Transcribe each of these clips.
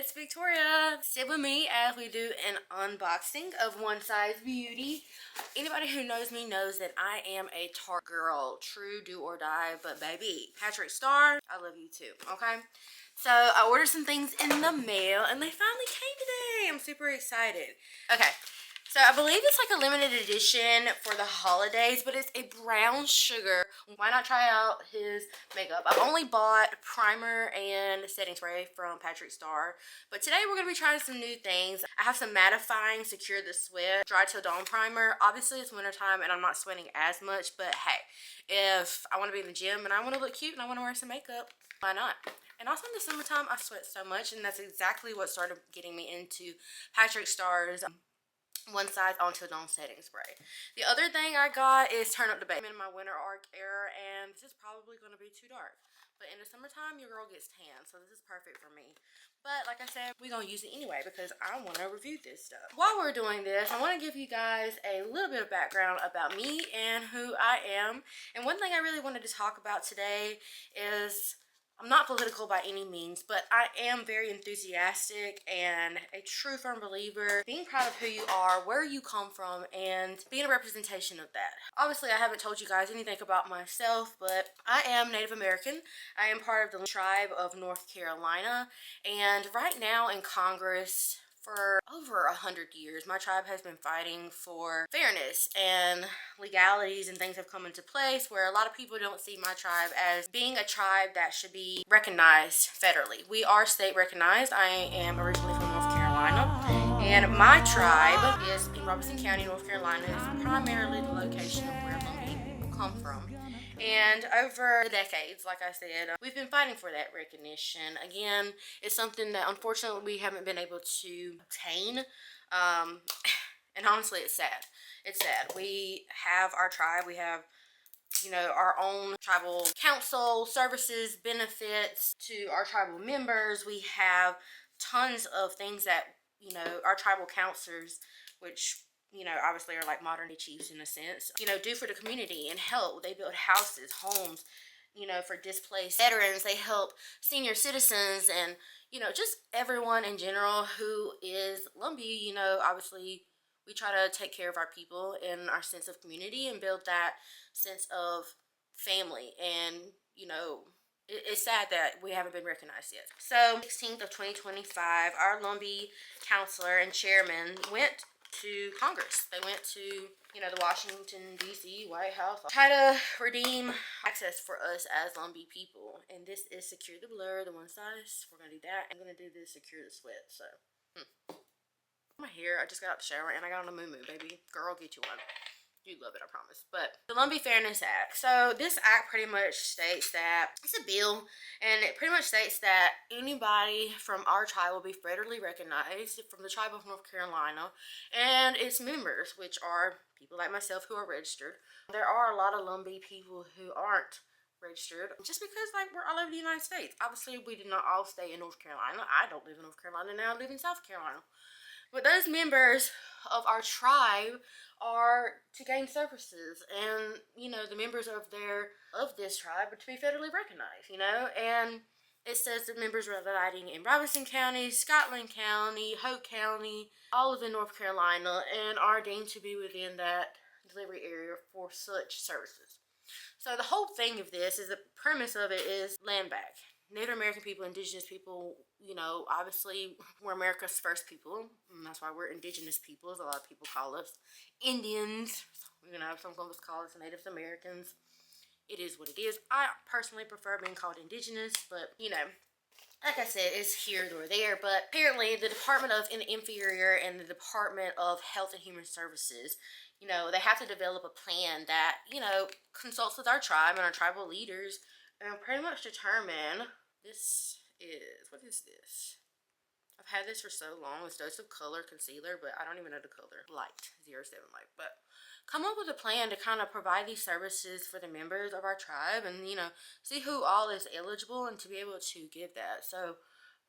it's Victoria. Sit with me as we do an unboxing of One Size Beauty. Anybody who knows me knows that I am a Tarte girl, true do or die, but baby, Patrick Star, I love you too, okay? So I ordered some things in the mail and they finally came today. I'm super excited. Okay. So I believe it's like a limited edition for the holidays, but it's a brown sugar. Why not try out his makeup? I've only bought primer and setting spray from Patrick Star, but today we're going to be trying some new things. I have some mattifying Secure the Sweat Dry Till Dawn primer. Obviously it's wintertime and I'm not sweating as much, but hey, if I want to be in the gym and I want to look cute and I want to wear some makeup, why not? And also in the summertime, I sweat so much, and that's exactly what started getting me into Patrick Star's One Size Until Dawn setting spray. The other thing I got is Turn Up the Bake. I'm in my winter arc era, and this is probably going to be too dark. But in the summertime, your girl gets tan, so this is perfect for me. But like I said, we're going to use it anyway because I want to review this stuff. While we're doing this, I want to give you guys a little bit of background about me and who I am. And one thing I really wanted to talk about today is I'm not political by any means, but I am very enthusiastic and a true firm believer. Being proud of who you are, where you come from, and being a representation of that. Obviously, I haven't told you guys anything about myself, but I am Native American. I am part of the tribe of North Carolina, and right now in Congress, for over 100 years, my tribe has been fighting for fairness and legalities, and things have come into place where a lot of people don't see my tribe as being a tribe that should be recognized federally. We are state recognized. I am originally from North Carolina, and my tribe is in Robeson County, North Carolina. It's primarily the location of where Lumbee come from. And over the decades, like I said, we've been fighting for that recognition. Again, it's something that unfortunately we haven't been able to obtain. And honestly, it's sad. It's sad. We have our tribe. We have, you know, our own tribal council services, benefits to our tribal members. We have tons of things that, you know, our tribal counselors, which, you know, obviously are like modern day chiefs in a sense, you know, do for the community and help. They build houses, homes, you know, for displaced veterans. They help senior citizens and, you know, just everyone in general who is Lumbee. You know, obviously we try to take care of our people and our sense of community and build that sense of family. And, you know, it's sad that we haven't been recognized yet. So 16th of 2025, our Lumbee counselor and chairman went to Congress. They went to, you know, the Washington, D.C. White House. Try to redeem access for us as Lumbee people. And this is Secure the Blur, the One Size. We're going to do that. I'm going to do this Secure the Sweat. So, my hair, I just got out the shower and I got on a moo-moo, baby. Girl, get you one. You'd love it, I promise. But the Lumbee Fairness Act. So this act pretty much states that it's a bill, and it pretty much states that anybody from our tribe will be federally recognized from the tribe of North Carolina and its members, which are people like myself who are registered. There are a lot of Lumbee people who aren't registered just because, like, we're all over the United States. Obviously, we did not all stay in North Carolina. I don't live in North Carolina now. I live in South Carolina. But those members of our tribe are to gain services, and, you know, the members of this tribe are to be federally recognized, you know. And it says the members residing in Robeson County, Scotland County, Hoke County, all of in North Carolina, and are deemed to be within that delivery area for such services. So the whole thing of this is, the premise of it is land back. Native American people, indigenous people, you know, obviously we're America's first people, and that's why we're indigenous people, as a lot of people call us. Indians, you know, some of us call us Native Americans. It is what it is. I personally prefer being called indigenous, but, you know, like I said, it's here or there. But apparently the Department of Inferior and the Department of Health and Human Services, you know, they have to develop a plan that, you know, consults with our tribe and our tribal leaders and pretty much determine, what is this? I've had this for so long. It's Dose of Color Concealer, but I don't even know the color. Light, 07 Light. But come up with a plan to kind of provide these services for the members of our tribe and, you know, see who all is eligible and to be able to give that. So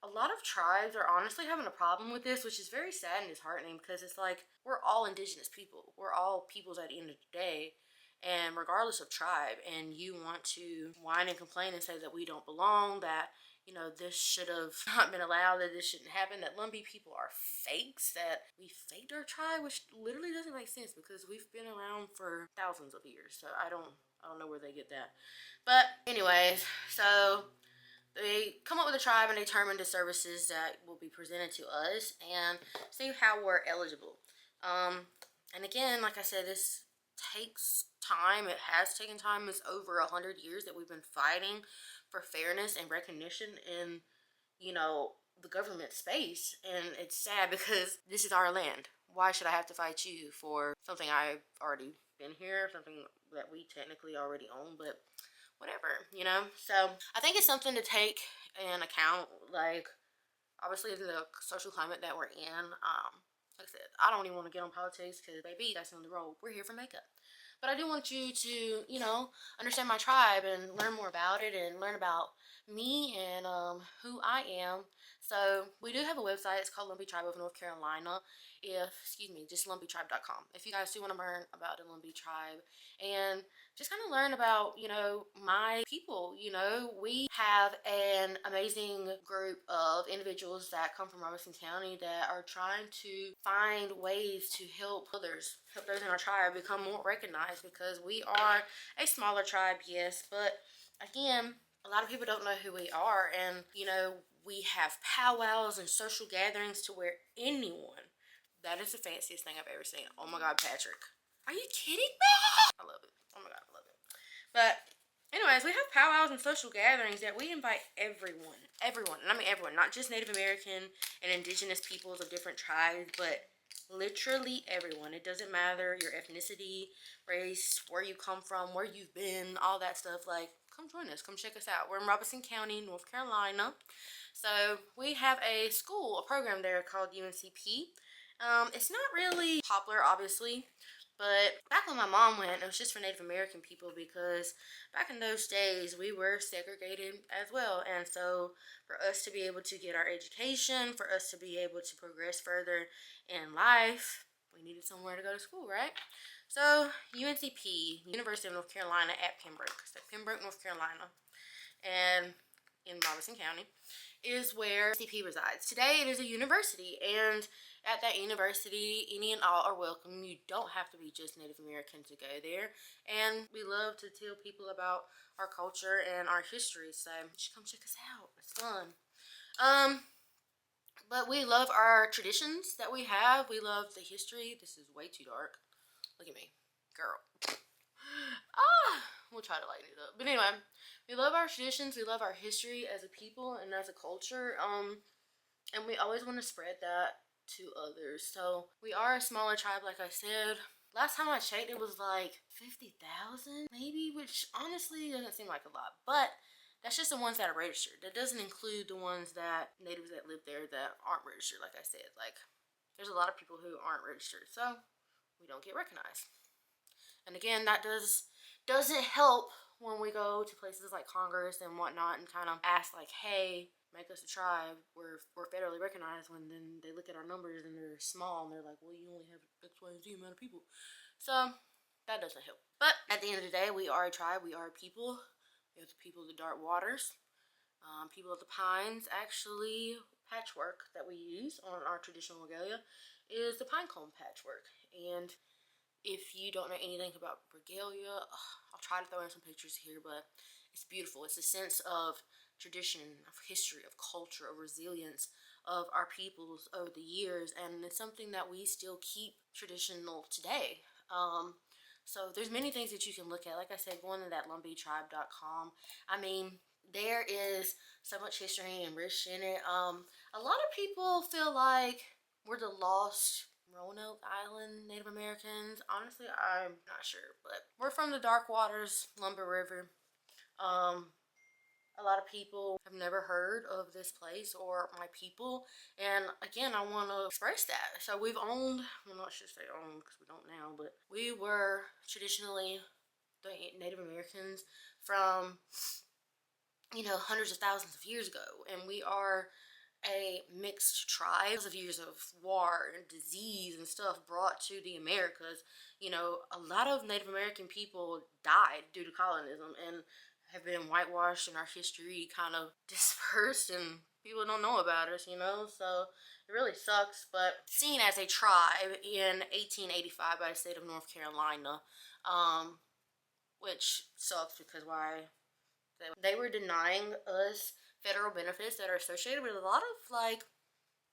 a lot of tribes are honestly having a problem with this, which is very sad and disheartening because it's like, we're all indigenous people. We're all peoples at the end of the day. And regardless of tribe, and you want to whine and complain and say that we don't belong, that, you know, this should have not been allowed, that this shouldn't happen, that Lumbee people are fakes, that we faked our tribe, which literally doesn't make sense because we've been around for thousands of years. So I don't know where they get that. But anyways, so they come up with a tribe and determine the services that will be presented to us and see how we're eligible. And again, like I said, this takes time. It has taken time. It's over 100 years that we've been fighting for fairness and recognition in, you know, the government space. And it's sad because this is our land. Why should I have to fight you for something I've already been here, something that we technically already own, but whatever, you know? So I think it's something to take in account, like, obviously the social climate that we're in. Like I said, I don't even want to get on politics because, baby, that's on the road. We're here for makeup. But I do want you to, you know, understand my tribe and learn more about it and learn about me and who I am. So we do have a website. It's called Lumbee Tribe of North Carolina. Just lumbeetribe.com. If you guys do want to learn about the Lumbee Tribe and just kind of learn about, you know, my people. You know, we have an amazing group of individuals that come from Robeson County that are trying to find ways to help others, help those in our tribe become more recognized, because we are a smaller tribe, yes, but again, a lot of people don't know who we are. And, you know, we have powwows and social gatherings to where anyone, that is the fanciest thing I've ever seen. Oh my God, Patrick. Are you kidding me? I love it. Oh my God, I love it. But anyways, we have powwows and social gatherings that we invite everyone. Everyone. And I mean everyone. Not just Native American and indigenous peoples of different tribes, but literally everyone. It doesn't matter your ethnicity, race, where you come from, where you've been, all that stuff. Like, come join us. Come check us out. We're in Robeson County, North Carolina. So we have a school, a program there called UNCP. It's not really popular, obviously, but back when my mom went, it was just for Native American people, because back in those days, we were segregated as well. And so for us to be able to get our education, for us to be able to progress further in life, we needed somewhere to go to school, right? So UNCP, University of North Carolina at Pembroke, so Pembroke, North Carolina, and in Robeson County, is where CP resides. Today it is a university, and at that university, any and all are welcome. You don't have to be just Native American to go there. And we love to tell people about our culture and our history, so you should come check us out. It's fun. But we love our traditions that we have. We love the history. This is way too dark. Look at me. Girl. We'll try to lighten it up. But anyway, we love our traditions. We love our history as a people and as a culture. And we always want to spread that to others. So we are a smaller tribe, like I said. Last time I checked, it was like 50,000 maybe, which honestly doesn't seem like a lot. But that's just the ones that are registered. That doesn't include the ones that natives that live there that aren't registered. Like I said, like, there's a lot of people who aren't registered, so we don't get recognized. And again, that doesn't help when we go to places like Congress and whatnot and kind of ask, like, hey, make us a tribe. We're federally recognized, when then they look at our numbers and they're small and they're like, well, you only have X, Y, and Z amount of people. So that doesn't help. But at the end of the day, we are a tribe. We are a people. We are the people of the dark waters. People of the pines. Actually, patchwork that we use on our traditional regalia is the pine cone patchwork. And if you don't know anything about regalia, I'll try to throw in some pictures here, but it's beautiful. It's a sense of tradition, of history, of culture, of resilience of our peoples over the years, and it's something that we still keep traditional today. So there's many things that you can look at. Like I said, going to that lumbeetribe.com, I mean, there is so much history and rich in it. A lot of people feel like we're the lost Roanoke Island Native Americans. Honestly, I'm not sure, but we're from the Dark Waters, Lumbee River. A lot of people have never heard of this place or my people, and again, I want to express that. So we've owned, well, not should say owned because we don't now, but we were traditionally the Native Americans from, you know, hundreds of thousands of years ago, and we are a mixed tribe of years of war and disease and stuff brought to the Americas. You know, a lot of Native American people died due to colonialism, and have been whitewashed and our history kind of dispersed and people don't know about us, you know? So it really sucks. But seen as a tribe in 1885 by the state of North Carolina, which sucks because why? They were denying us federal benefits that are associated with a lot of like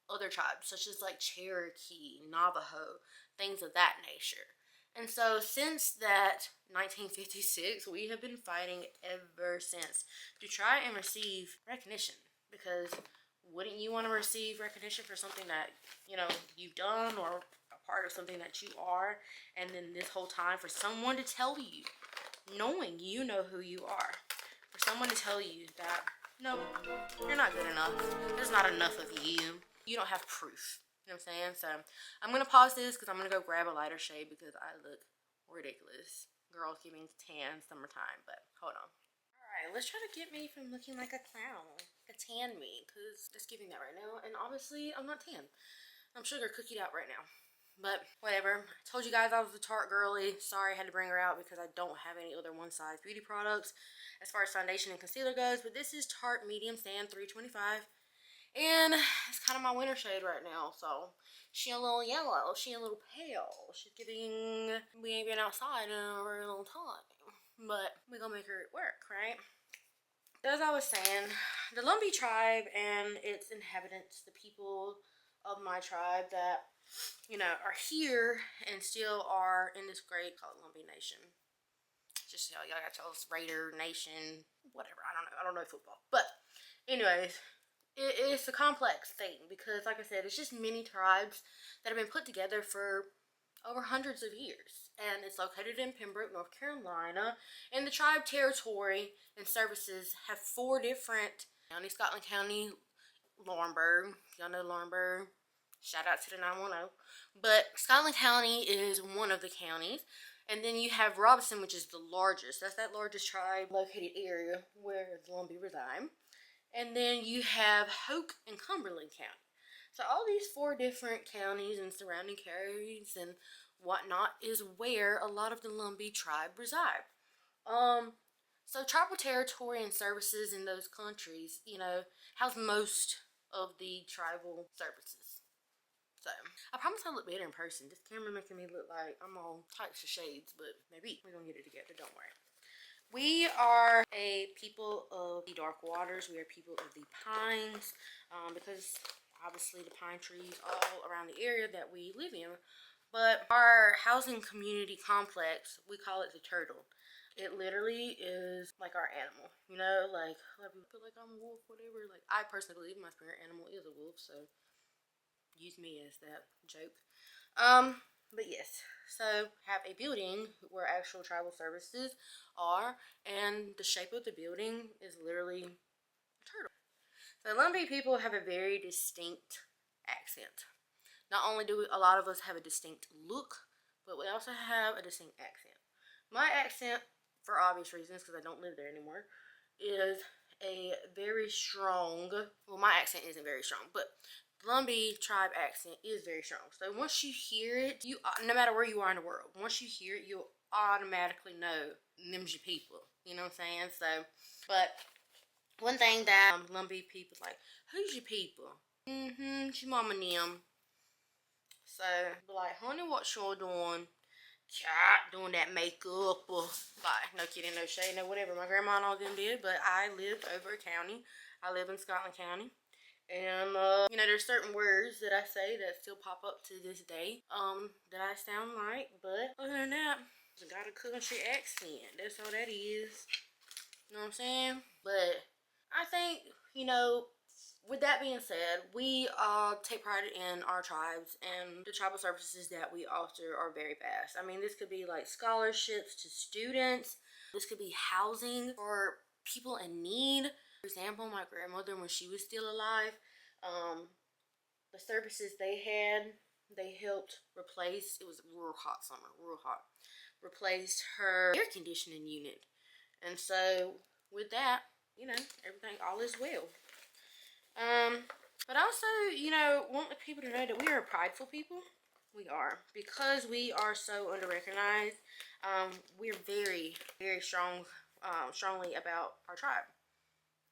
other tribes, such as like Cherokee, Navajo, things of that nature. And so since that 1956, we have been fighting ever since to try and receive recognition. Because wouldn't you want to receive recognition for something that, you know, you've done or a part of something that you are? And then this whole time for someone to tell you, knowing you know who you are, for someone to tell you that, no, you're not good enough. There's not enough of you. You don't have proof. You know what I'm saying? So I'm going to pause this because I'm going to go grab a lighter shade because I look ridiculous. Girls giving tan summertime, but hold on. Alright, let's try to get me from looking like a clown. A tan me, because that's giving that right now. And obviously, I'm not tan. I'm sugar cookied out right now. But whatever. I told you guys I was a Tarte girly. Sorry I had to bring her out because I don't have any other one size beauty products as far as foundation and concealer goes. But this is Tarte Medium Sand 325. And it's kind of my winter shade right now. So she a little yellow. She a little pale. She's giving, we ain't been outside in a very long time. But we gonna make her work, right? As I was saying, the Lumbee tribe and its inhabitants, the people of my tribe that, you know, are here and still are in this great called Lumbee Nation. Just y'all got y'all's Raider Nation, whatever. I don't know football, but anyways, it's a complex thing because, like I said, it's just many tribes that have been put together for over hundreds of years, and it's located in Pembroke, North Carolina. And the tribe territory and services have 4 different counties: Scotland County, Laurinburg. Y'all know Laurinburg. Shout out to the 910. But Scotland County is one of the counties. And then you have Robinson, which is the largest. That's that largest tribe located area where the Lumbee reside. And then you have Hoke and Cumberland County. So all these 4 different counties and surrounding counties and whatnot is where a lot of the Lumbee tribe reside. So tribal territory and services in those countries, you know, house most of the tribal services. So I promise I look better in person. This camera making me look like I'm all types of shades, but maybe we're gonna get it together, don't worry. We are a people of the dark waters. We are people of the pines, because obviously the pine trees all around the area that we live in. But our housing community complex, we call it the Turtle. It literally is like our animal, you know, like I feel like I'm a wolf, whatever. Like I personally believe my spirit animal is a wolf, so use me as that joke. But yes, so have a building where actual tribal services are, and the shape of the building is literally a turtle. So Lumbee people have a very distinct accent. Not only do a lot of us have a distinct look, but we also have a distinct accent. My accent, for obvious reasons, because I don't live there anymore, is a very strong, well, my accent isn't very strong, but Lumbee tribe accent is very strong. So once you hear it, you, no matter where you are in the world, once you hear it, you'll automatically know them's your people. You know what I'm saying? So, but one thing that Lumbee people like, who's your people? It's your mama and them. So, be like, honey, what y'all doing? Cat doing that makeup, like, no kidding, no shade, no whatever. My grandma and all them did, but I lived over a county. I live in Scotland County. And, you know, there's certain words that I say that still pop up to this day, that I sound like. But other than that, I got a country accent. That's all that is. You know what I'm saying? But I think, you know, with that being said, we take pride in our tribes, and the tribal services that we offer are very vast. I mean, this could be like scholarships to students. This could be housing for people in need. For example, my grandmother, when she was still alive, the services they had, they helped replace, it was real hot summer, real hot, replaced her air conditioning unit. And so with that, you know, everything, all is well. But also, you know, want the people to know that we are a prideful people. We are, because we are so under-recognized. We're very, very strong strongly about our tribe.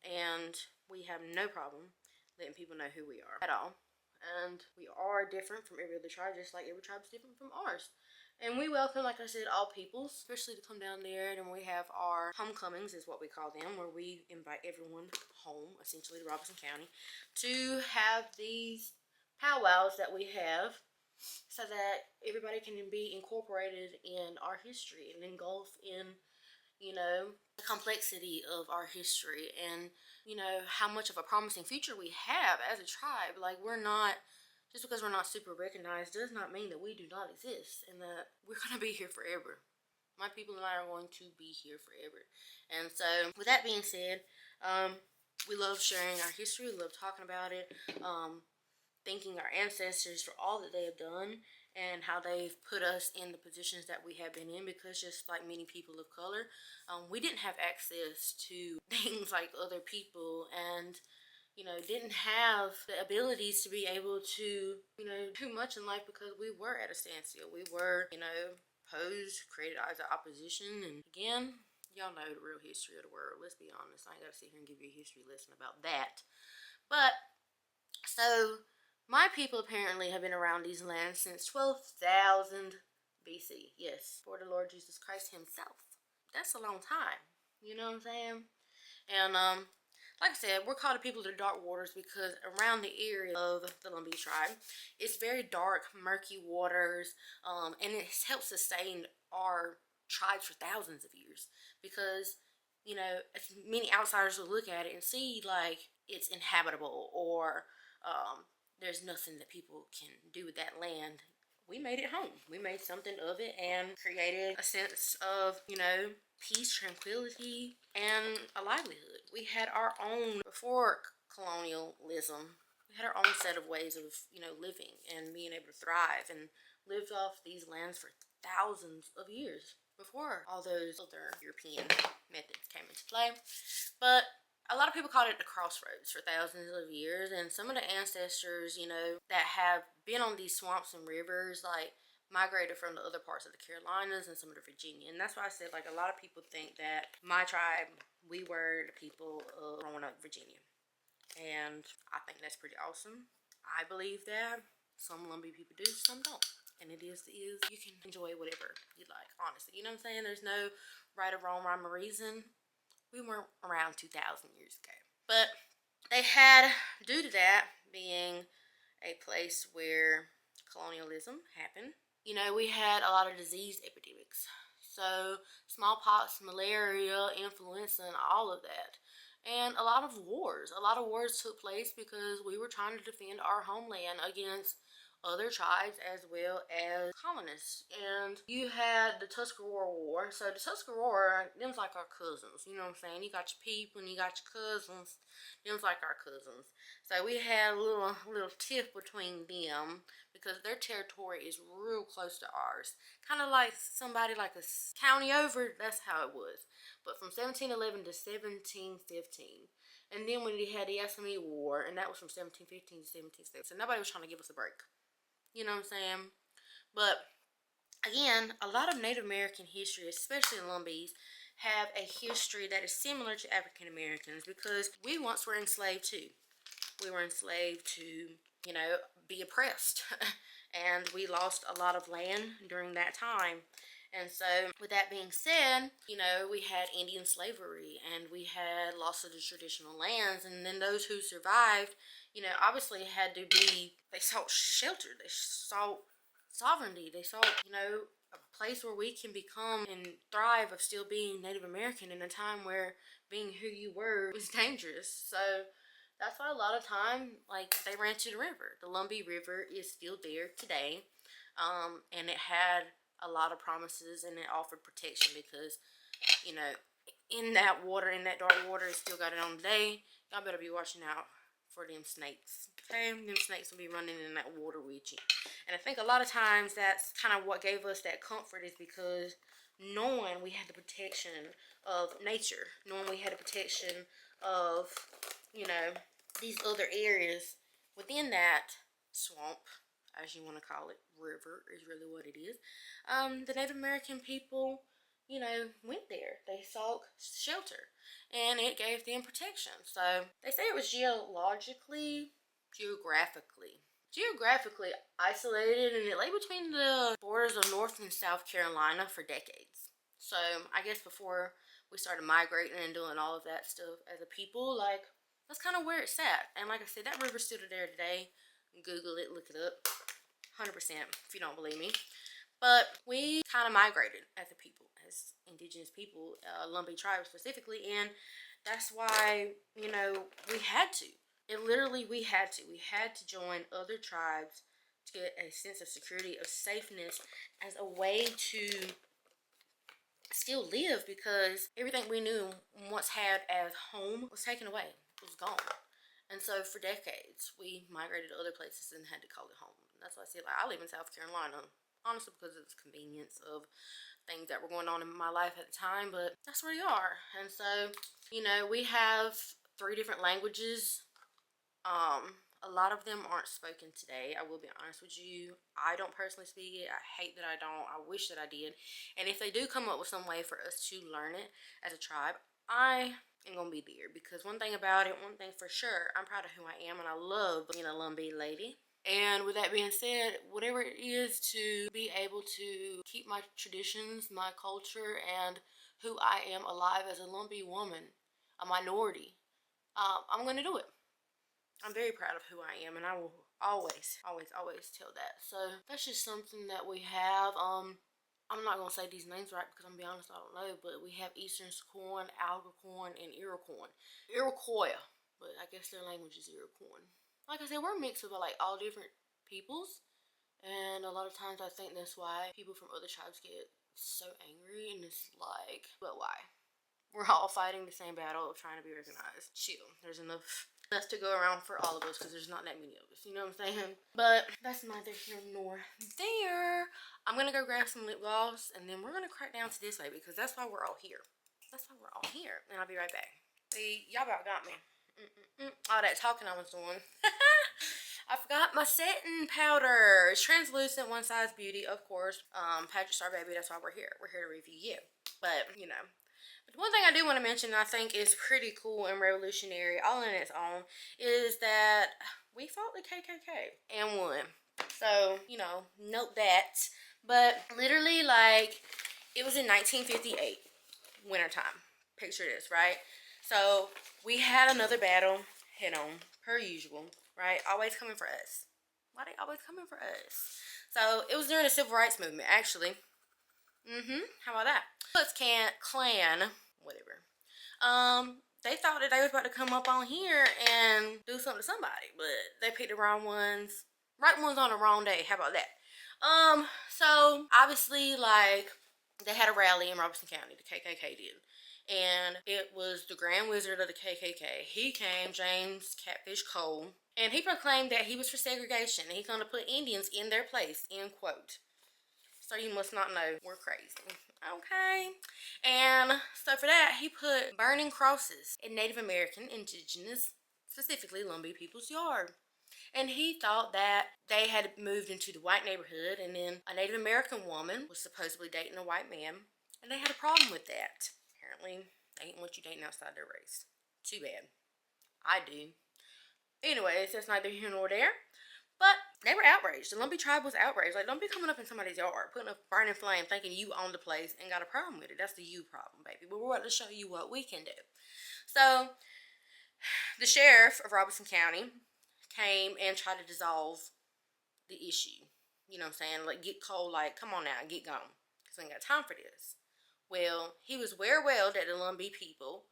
And we have no problem letting people know who we are at all. And we are different from every other tribe, just like every tribe is different from ours. And we welcome, like I said, all peoples, especially to come down there. And we have our homecomings, is what we call them, where we invite everyone home, essentially, to Robeson County, to have these powwows that we have, so that everybody can be incorporated in our history and engulfed in, you know, the complexity of our history, and, you know, how much of a promising future we have as a tribe. Like, we're not, just because we're not super recognized does not mean that we do not exist, and that we're going to be here forever. My people and I are going to be here forever. And so, with that being said, we love sharing our history, we love talking about it, thanking our ancestors for all that they have done and how they've put us in the positions that we have been in, because just like many people of color, we didn't have access to things like other people, and, you know, didn't have the abilities to be able to, you know, do much in life, because we were at a standstill. We were, you know, posed, created as an opposition. And again, y'all know the real history of the world. Let's be honest. I ain't gotta sit here and give you a history lesson about that. But so my people apparently have been around these lands since 12,000 BC. Yes, for the Lord Jesus Christ himself. That's a long time. You know what I'm saying? And like I said, we're called the people of the dark waters because around the area of the Lumbee tribe, it's very dark, murky waters, and it helps sustain our tribes for thousands of years, because, you know, many outsiders will look at it and see like it's inhabitable, or there's nothing that people can do with that land. We made it home. We made something of it and created a sense of, you know, peace, tranquility, and a livelihood. We had our own, before colonialism, we had our own set of ways of, you know, living and being able to thrive, and lived off these lands for thousands of years before all those other European methods came into play. But a lot of people called it the crossroads for thousands of years, and some of the ancestors, you know, that have been on these swamps and rivers, like, migrated from the other parts of the Carolinas and some of the Virginia. And that's why I said, like, a lot of people think that my tribe, we were the people of growing up Virginia. And I think that's pretty awesome. I believe that. Some Lumbee people do, some don't. And it is, you can enjoy whatever you like, honestly. You know what I'm saying? There's no right or wrong, rhyme or reason. We weren't around 2,000 years ago. But they had, due to that being a place where colonialism happened, you know, we had a lot of disease epidemics. So smallpox, malaria, influenza, and all of that. And a lot of wars. A lot of wars took place because we were trying to defend our homeland against other tribes as well as colonists. And you had the Tuscarora War. So the Tuscarora, them's like our cousins. You know what I'm saying? You got your people and you got your cousins. Them's like our cousins. So we had a little tiff between them, because their territory is real close to ours. Kind of like somebody like a county over. That's how it was. But from 1711 to 1715. And then when they had the Assamese War, and that was from 1715 to 1716. So nobody was trying to give us a break. You know what I'm saying? But again, a lot of Native American history, especially in Lumbees, have a history that is similar to African Americans, because we once were enslaved too. We were enslaved to, you know, be oppressed. And we lost a lot of land during that time. And so, with that being said, you know, we had Indian slavery, and we had loss of the traditional lands, and then those who survived, you know, obviously had to be, they sought shelter, they sought sovereignty, they sought, you know, a place where we can become and thrive of still being Native American in a time where being who you were was dangerous. So that's why a lot of time, like, they ran to the river. The Lumbee River is still there today, and it had a lot of promises, and it offered protection, because, you know, in that water, in that dark water, it still got it on today. Y'all better be watching out for them snakes. Okay, them snakes will be running in that water with you. And I think a lot of times that's kind of what gave us that comfort, is because knowing we had the protection of nature, knowing we had the protection of, you know, these other areas within that swamp, as you want to call it, river is really what it is. The Native American people, you know, went there. They sought shelter, and it gave them protection. So they say it was geographically isolated, and it lay between the borders of North and South Carolina for decades. So I guess before we started migrating and doing all of that stuff as a people, like, that's kind of where it's at. And like I said, that river's still there today. Google it, look it up. 100% if you don't believe me. But we kind of migrated as a people, as indigenous people, Lumbee tribe specifically, and that's why, you know, we had to. We had to. We had to join other tribes to get a sense of security, of safeness, as a way to still live, because everything we knew once had as home was taken away. It was gone. And so for decades, we migrated to other places and had to call it home. And that's why I say, like, I live in South Carolina, honestly, because of the convenience of things that were going on in my life at the time, but that's where you are. And so, you know, we have 3 different languages. A lot of them aren't spoken today. I will be honest with you. I don't personally speak it. I hate that I don't. I wish that I did. And if they do come up with some way for us to learn it as a tribe, I am gonna be there, because one thing about it, one thing for sure, I'm proud of who I am, and I love being a Lumbee lady. And with that being said, whatever it is to be able to keep my traditions, my culture, and who I am alive as a Lumbee woman, a minority, I'm gonna do it. I'm very proud of who I am, and I will always, always, always tell that. So that's just something that we have. I'm not gonna say these names right, because I'm gonna be honest, I don't know. But we have Eastern Corn, Algonquin, and Iroquois. But I guess their language is Iroquois. Like I said, we're a mix of like all different peoples, and a lot of times I think that's why people from other tribes get so angry. And it's like, but why? We're all fighting the same battle of trying to be recognized. Chill. There's enough to go around for all of us, because there's not that many of us. You know what I'm saying? But that's neither here nor there. I'm gonna go grab some lip gloss, and then we're gonna crack down to this way, because that's why we're all here. That's why we're all here. And I'll be right back. See, y'all about got me. All that talking I was doing. I forgot my setting powder. It's translucent, one size beauty, of course. Patrick Star Baby, that's why we're here. We're here to review you. But, you know. But one thing I do want to mention, I think is pretty cool and revolutionary, all in its own, is that we fought the KKK and won. So, you know, note that. But literally, like, it was in 1958, wintertime. Picture this, right? So, we had another battle head on, per usual, right? Always coming for us. Why they always coming for us? So, it was during the Civil Rights Movement, actually. How about that? Clan, whatever. They thought that they was about to come up on here and do something to somebody, but they picked the wrong ones. Right ones on the wrong day. How about that? So obviously, like, they had a rally in Robeson County, the KKK did. And it was the Grand Wizard of the KKK. He came, James Catfish Cole, and he proclaimed that he was for segregation, and he's going to put Indians in their place, end quote. So you must not know we're crazy. Okay. And so for that, he put burning crosses in Native American, indigenous, specifically Lumbee people's yard. And he thought that they had moved into the white neighborhood, and then a Native American woman was supposedly dating a white man, and they had a problem with that. Apparently, they didn't want you dating outside their race. Too bad. I do. Anyways, that's neither here nor there. But they were outraged. The Lumbee tribe was outraged. Like, don't be coming up in somebody's yard, putting a burning flame, thinking you own the place and got a problem with it. That's the you problem, baby. But we're about to show you what we can do. So, the sheriff of Robeson County came and tried to dissolve the issue. You know what I'm saying? Like, get cold, like, come on now, get gone. Because we ain't got time for this. Well, he was well that the Lumbee people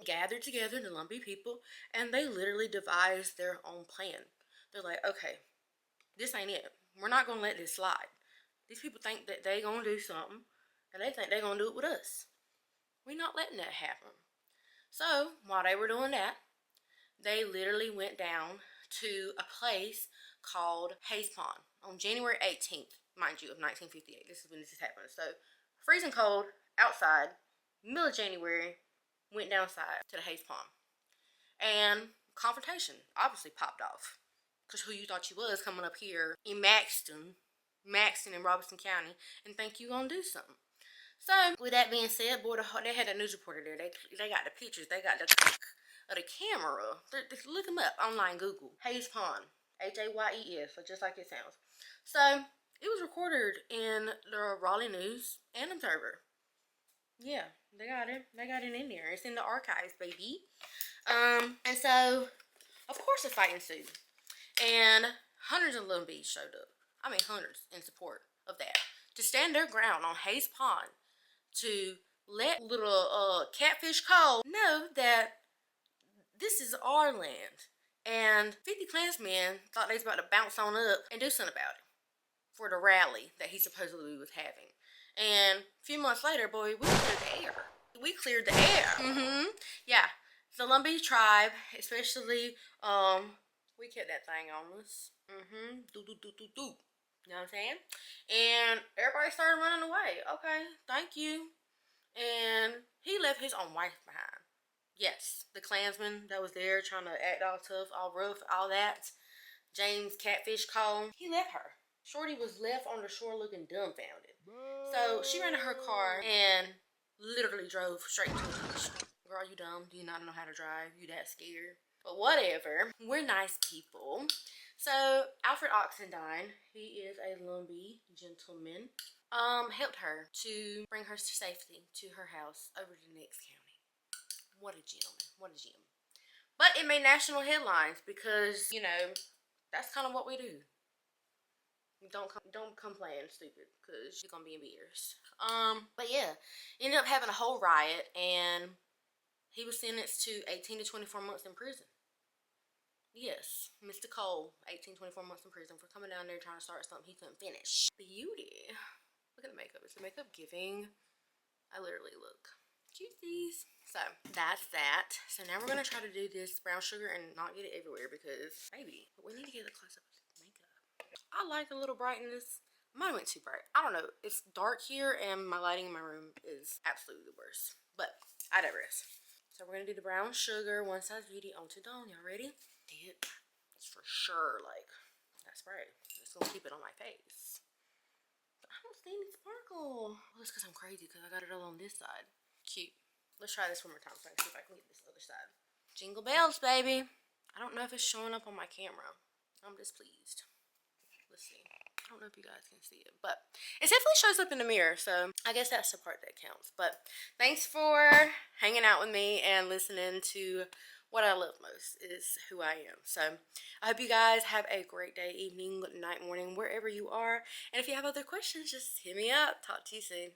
gathered together, the Lumbee people, and they literally devised their own plan. They're like, okay, this ain't it. We're not going to let this slide. These people think that they going to do something, and they think they're going to do it with us. We're not letting that happen. So, while they were doing that, they literally went down to a place called Hayes Pond on January 18th, mind you, of 1958. This is when this is happening. So, freezing cold, outside, middle of January, went downside to the Hayes Pond. And confrontation obviously popped off. Because who you thought you was coming up here in Maxton in Robeson County, and think you gonna do something. So, with that being said, boy, they had a news reporter there. They got the pictures. They got the of the camera. Look them up online, Google. Hayes Pond. Hayes, so just like it sounds. So, it was recorded in the Raleigh News and Observer. Yeah, they got it. They got it in there. It's in the archives, baby. And so, of course, a fight ensued. And hundreds of Lumbees showed up. I mean, hundreds in support of that. To stand their ground on Hayes Pond. To let little Catfish Cole know that this is our land. And 50 Klansmen thought they was about to bounce on up and do something about it for the rally that he supposedly was having. And a few months later, boy, we cleared the air. We cleared the air. Yeah. The Lumbee tribe, especially, we kept that thing on us. Do. You know what I'm saying? And everybody started running away. Okay, thank you. And he left his own wife behind. Yes, the Klansman that was there trying to act all tough, all rough, all that. James Catfish Cole. He left her. Shorty was left on the shore looking dumbfounded. So she ran to her car and literally drove straight to the beach. Girl, you dumb? Do you not know how to drive? You that scared? But whatever. We're nice people. So Alfred Oxendine, he is a Lumbee gentleman, helped her to bring her to safety to her house over to the next county. What a gentleman. What a gem. But it made national headlines because, you know, that's kind of what we do. Don't come playing stupid because you're gonna be embarrassed. But yeah, ended up having a whole riot and he was sentenced to 18 to 24 months in prison. Yes, Mr. Cole, 18, 24 months in prison for coming down there trying to start something he couldn't finish. Beauty. Look at the makeup. Is the makeup giving? I literally look. Cuties. So, that's that. So now we're going to try to do this brown sugar and not get it everywhere because, baby, we need to get a close-up of the makeup. I like a little brightness. Mine went too bright. I don't know. It's dark here and my lighting in my room is absolutely the worst. But, I digress. So we're going to do the brown sugar, one size beauty onto dawn. Y'all ready? It's for sure like that spray. It's gonna keep it on my face. But I don't see any sparkle. Well, it's because I'm crazy because I got it all on this side. Cute. Let's try this one more time so I can see if I can get this other side. Jingle bells, baby. I don't know if it's showing up on my camera. I'm displeased. Let's see. I don't know if you guys can see it, but it definitely shows up in the mirror, so I guess that's the part that counts. But thanks for hanging out with me and listening to what I love most is who I am. So I hope you guys have a great day, evening, night, morning, wherever you are. And if you have other questions, just hit me up. Talk to you soon.